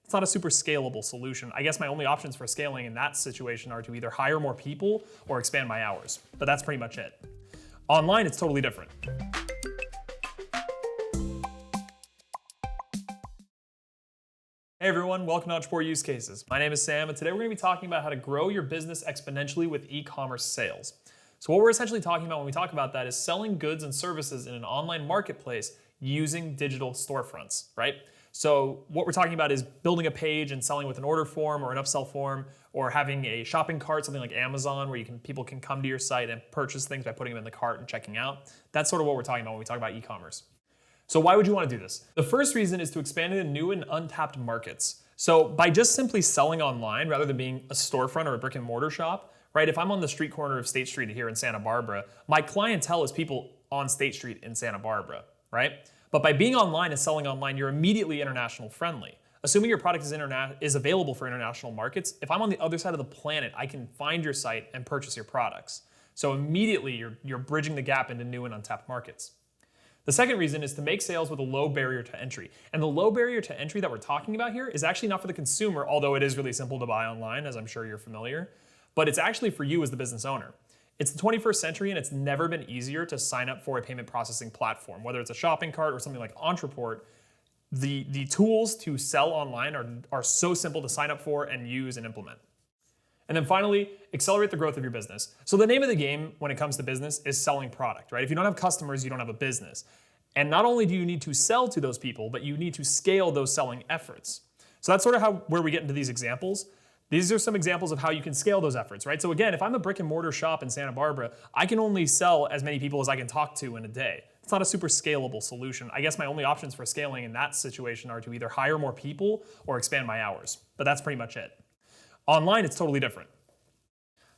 It's not a super scalable solution. I guess my only options for scaling in that situation are to either hire more people or expand my hours, but that's pretty much it. Online, it's totally different. Hey everyone, welcome to Ontraport Use Cases. My name is Sam, and today we're going to be talking about how to grow your business exponentially with e-commerce sales. So what we're essentially talking about when we talk about that is selling goods and services in an online marketplace using digital storefronts, right? So what we're talking about is building a page and selling with an order form or an upsell form, or having a shopping cart, something like Amazon, where people can come to your site and purchase things by putting them in the cart and checking out. That's sort of what we're talking about when we talk about e-commerce. So why would you want to do this? The first reason is to expand into new and untapped markets. So by just simply selling online rather than being a storefront or a brick and mortar shop, right? If I'm on the street corner of State Street here in Santa Barbara, my clientele is people on State Street in Santa Barbara, right? But by being online and selling online, you're immediately international friendly. Assuming your product is available for international markets, if I'm on the other side of the planet, I can find your site and purchase your products. So immediately you're bridging the gap into new and untapped markets. The second reason is to make sales with a low barrier to entry. And the low barrier to entry that we're talking about here is actually not for the consumer, although it is really simple to buy online, as I'm sure you're familiar, but it's actually for you as the business owner. It's the 21st century, and it's never been easier to sign up for a payment processing platform. Whether it's a shopping cart or something like Ontraport, the tools to sell online are so simple to sign up for and use and implement. And then finally, accelerate the growth of your business. So the name of the game when it comes to business is selling product, right? If you don't have customers, you don't have a business. And not only do you need to sell to those people, but you need to scale those selling efforts. So that's sort of where we get into these examples. These are some examples of how you can scale those efforts, right? So again, if I'm a brick and mortar shop in Santa Barbara, I can only sell as many people as I can talk to in a day. It's not a super scalable solution. I guess my only options for scaling in that situation are to either hire more people or expand my hours, but that's pretty much it. Online, it's totally different.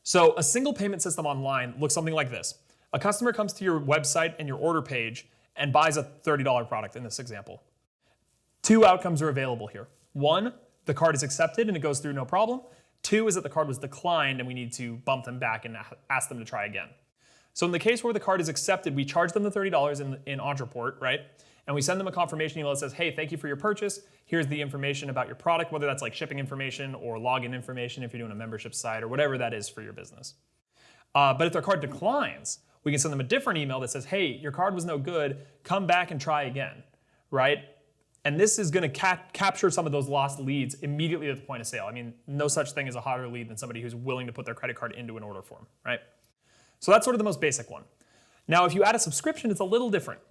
So a single payment system online looks something like this. A customer comes to your website and your order page and buys a $30 product in this example. Two outcomes are available here. One, the card is accepted and it goes through no problem. Two is that the card was declined and we need to bump them back and ask them to try again. So in the case where the card is accepted, we charge them the $30 in Ontraport, right? And we send them a confirmation email that says, hey, thank you for your purchase. Here's the information about your product, whether that's like shipping information or login information if you're doing a membership site or whatever that is for your business. But if their card declines, we can send them a different email that says, hey, your card was no good, come back and try again, right? And this is going to capture some of those lost leads immediately at the point of sale. I mean, no such thing as a hotter lead than somebody who's willing to put their credit card into an order form, right? So that's sort of the most basic one. Now, if you add a subscription, it's a little different.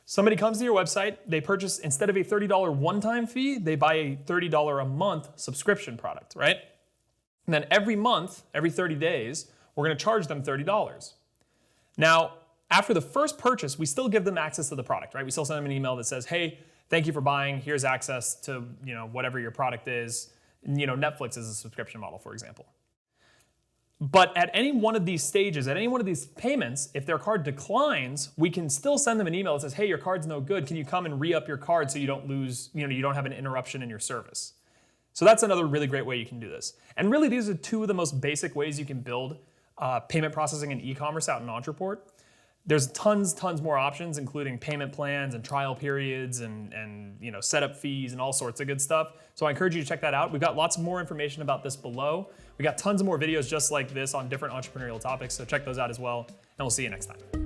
Somebody comes to your website, they purchase, instead of a $30 one-time fee, they buy a $30 a month subscription product, right? And then every month, every 30 days, we're going to charge them $30. Now, after the first purchase, we still give them access to the product, right? We still send them an email that says, hey, thank you for buying. Here's access to, whatever your product is. Netflix is a subscription model, for example. But at any one of these stages, at any one of these payments, if their card declines, we can still send them an email that says, hey, your card's no good. Can you come and re-up your card so you don't lose, you don't have an interruption in your service? So that's another really great way you can do this. And really, these are two of the most basic ways you can build payment processing and e-commerce out in Ontraport. There's tons more options, including payment plans and trial periods and setup fees and all sorts of good stuff. So I encourage you to check that out. We've got lots more information about this below. We got tons of more videos just like this on different entrepreneurial topics, so check those out as well, and we'll see you next time.